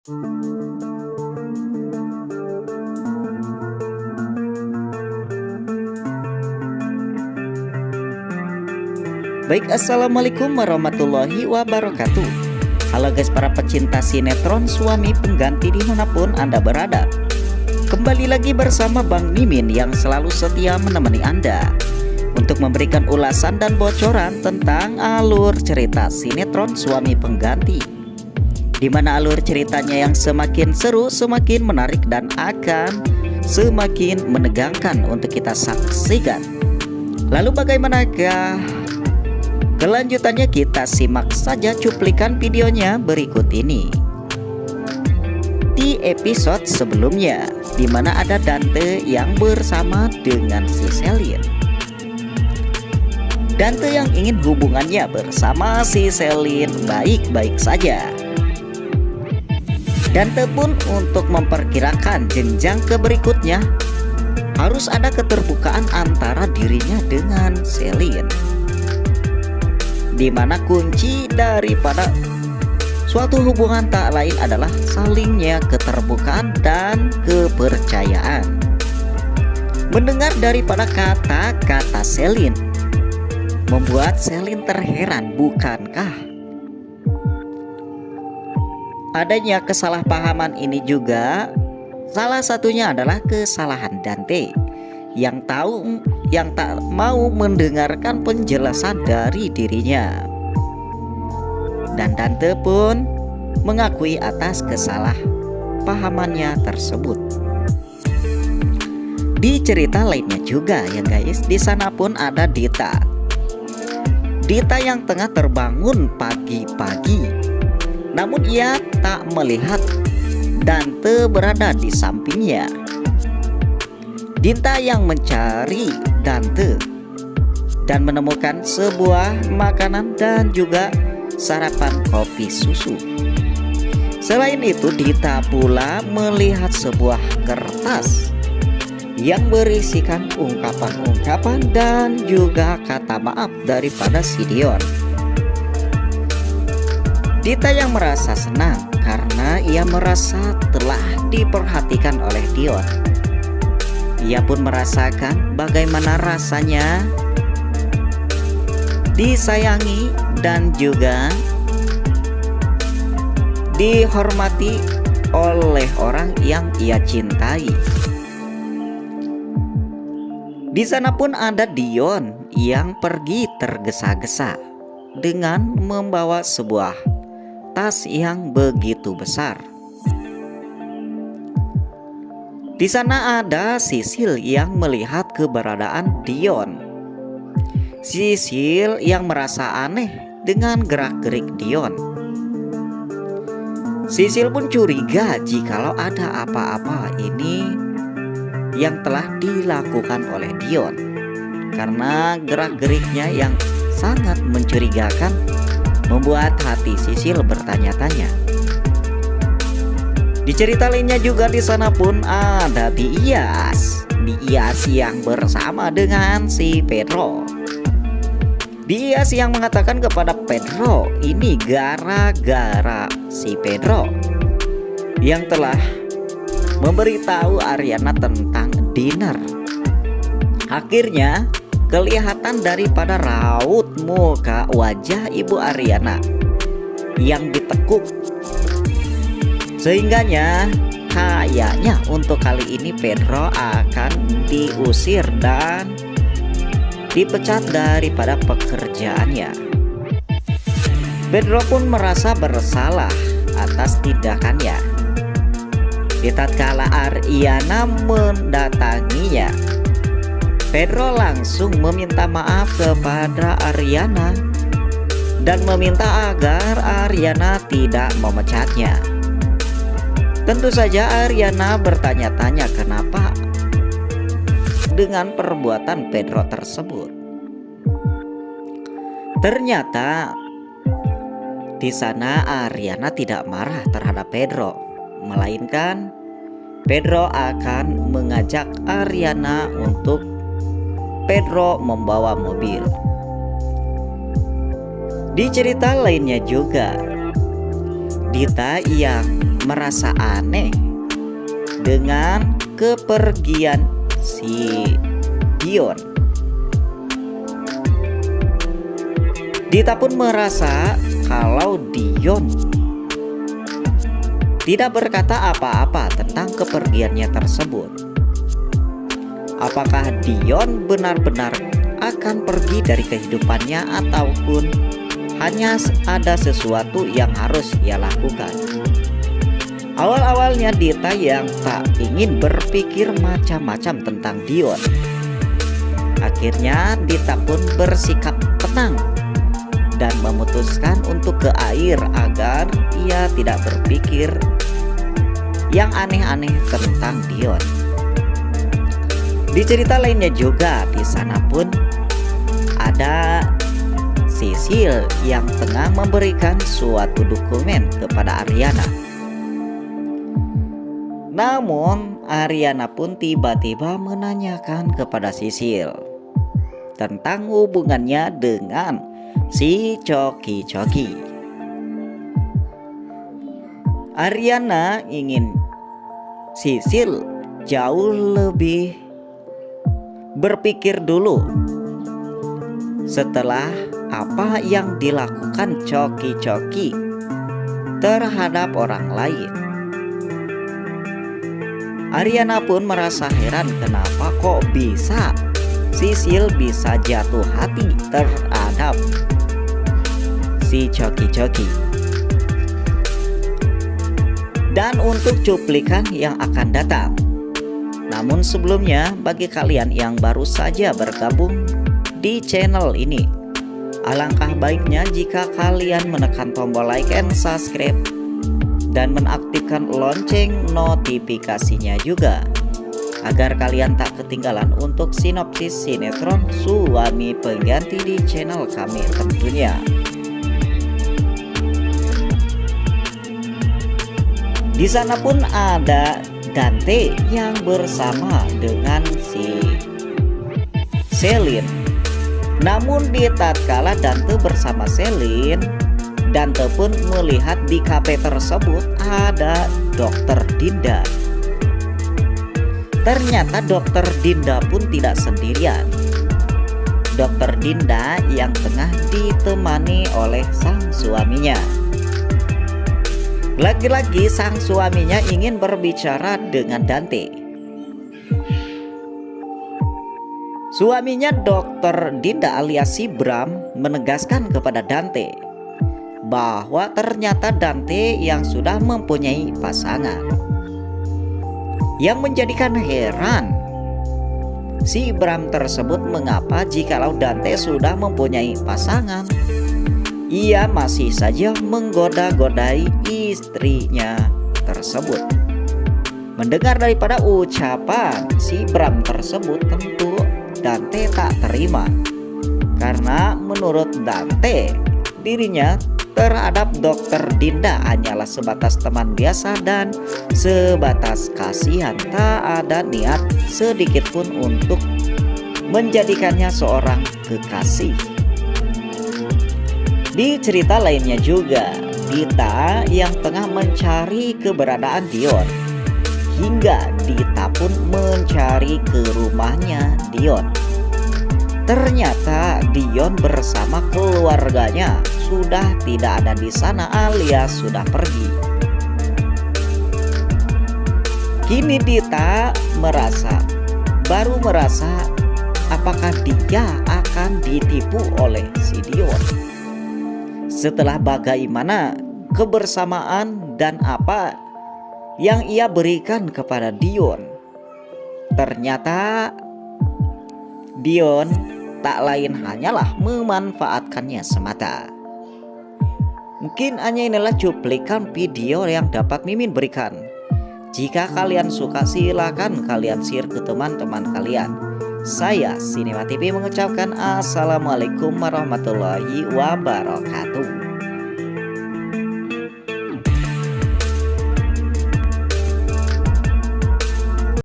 Baik, assalamualaikum warahmatullahi wabarakatuh. Halo guys, para pecinta sinetron Suami Pengganti dimanapun Anda berada. Kembali lagi bersama Bang Mimin yang selalu setia menemani Anda untuk memberikan ulasan dan bocoran tentang alur cerita sinetron Suami Pengganti, di mana alur ceritanya yang semakin seru, semakin menarik, dan akan semakin menegangkan untuk kita saksikan. Lalu bagaimanakah kelanjutannya? Kita simak saja cuplikan videonya berikut ini. Di episode sebelumnya, di mana ada Dante yang bersama dengan si Selin. Dante yang ingin hubungannya bersama si Selin baik-baik saja. Dante pun untuk memperkirakan jenjang ke berikutnya harus ada keterbukaan antara dirinya dengan Selin, di mana kunci daripada suatu hubungan tak lain adalah salingnya keterbukaan dan kepercayaan. Mendengar daripada kata-kata Selin membuat Selin terheran, bukankah adanya kesalahpahaman ini juga salah satunya adalah kesalahan Dante yang tak mau mendengarkan penjelasan dari dirinya. Dan Dante pun mengakui atas kesalahpahamannya tersebut. Di cerita lainnya juga ya guys, di sana pun ada Dita. Dita yang tengah terbangun pagi-pagi, namun ia tak melihat Dante berada di sampingnya. Dita yang mencari Dante dan menemukan sebuah makanan dan juga sarapan kopi susu. Selain itu, Dita pula melihat sebuah kertas yang berisikan ungkapan-ungkapan dan juga kata maaf daripada si Dion. Dita yang merasa senang karena ia merasa telah diperhatikan oleh Dion. Ia pun merasakan bagaimana rasanya disayangi dan juga dihormati oleh orang yang ia cintai. Di sana pun ada Dion yang pergi tergesa-gesa dengan membawa sebuah tas yang begitu besar. Di sana ada Sisil yang melihat keberadaan Dion. Sisil yang merasa aneh dengan gerak-gerik Dion. Sisil pun curiga jikalau ada apa-apa ini yang telah dilakukan oleh Dion, karena gerak-geriknya yang sangat mencurigakan membuat hati Sisil bertanya-tanya. Di cerita lainnya juga di sana pun ada Bias yang bersama dengan si Pedro. Bias yang mengatakan kepada Pedro ini gara-gara si Pedro yang telah memberitahu Ariana tentang dinner. Akhirnya kelihatan daripada raut muka wajah ibu Ariana yang ditekuk, sehingganya kayaknya untuk kali ini Pedro akan diusir dan dipecat daripada pekerjaannya. Pedro pun merasa bersalah atas tindakannya. Di tatkala Ariana mendatanginya, Pedro langsung meminta maaf kepada Ariana dan meminta agar Ariana tidak memecatnya. Tentu saja Ariana bertanya-tanya kenapa dengan perbuatan Pedro tersebut. Ternyata di sana Ariana tidak marah terhadap Pedro, melainkan Pedro akan mengajak Ariana untuk Pedro membawa mobil. Di cerita lainnya juga, Dita yang merasa aneh dengan kepergian si Dion. Dita pun merasa kalau Dion tidak berkata apa-apa tentang kepergiannya tersebut. Apakah Dion benar-benar akan pergi dari kehidupannya ataupun hanya ada sesuatu yang harus ia lakukan? Awal-awalnya Dita yang tak ingin berpikir macam-macam tentang Dion. Akhirnya Dita pun bersikap tenang dan memutuskan untuk ke air agar ia tidak berpikir yang aneh-aneh tentang Dion. Di cerita lainnya juga, di sana pun ada Sisil yang tengah memberikan suatu dokumen kepada Ariana. Namun Ariana pun tiba-tiba menanyakan kepada Sisil tentang hubungannya dengan si Coki-Coki. Ariana ingin Sisil jauh lebih berpikir dulu setelah apa yang dilakukan Coki-Coki terhadap orang lain. Ariana pun merasa heran kenapa kok bisa Sisil bisa jatuh hati terhadap si Coki-Coki. Dan untuk cuplikan yang akan datang. Namun sebelumnya, bagi kalian yang baru saja bergabung di channel ini, alangkah baiknya jika kalian menekan tombol like and subscribe dan mengaktifkan lonceng notifikasinya juga, agar kalian tak ketinggalan untuk sinopsis sinetron Suami Pengganti di channel kami tentunya. Di sana pun ada Dante yang bersama dengan si Selin. Namun di tatkala Dante bersama Selin, Dante pun melihat di kafe tersebut ada Dokter Dinda. Ternyata Dokter Dinda pun tidak sendirian. Dokter Dinda yang tengah ditemani oleh sang suaminya. Lagi-lagi sang suaminya ingin berbicara dengan Dante. Suaminya Dokter Dinda alias si Bram menegaskan kepada Dante bahwa ternyata Dante yang sudah mempunyai pasangan. Yang menjadikan heran si Bram tersebut mengapa jikalau Dante sudah mempunyai pasangan, ia masih saja menggoda-godai istrinya tersebut. Mendengar daripada ucapan si Bram tersebut, tentu Dante tak terima. Karena menurut Dante, dirinya terhadap Dokter Dinda hanyalah sebatas teman biasa dan sebatas kasihan, tak ada niat sedikit pun untuk menjadikannya seorang kekasih. Di cerita lainnya juga, Dita yang tengah mencari keberadaan Dion, hingga Dita pun mencari ke rumahnya Dion. Ternyata Dion bersama keluarganya sudah tidak ada di sana alias sudah pergi. Kini Dita baru merasa apakah dia akan ditipu oleh si Dion. Setelah bagaimana kebersamaan dan apa yang ia berikan kepada Dion, ternyata Dion tak lain hanyalah memanfaatkannya semata. Mungkin hanya inilah cuplikan video yang dapat Mimin berikan. Jika kalian suka, silakan kalian share ke teman-teman kalian. Saya Sinema TV mengucapkan assalamualaikum warahmatullahi wabarakatuh.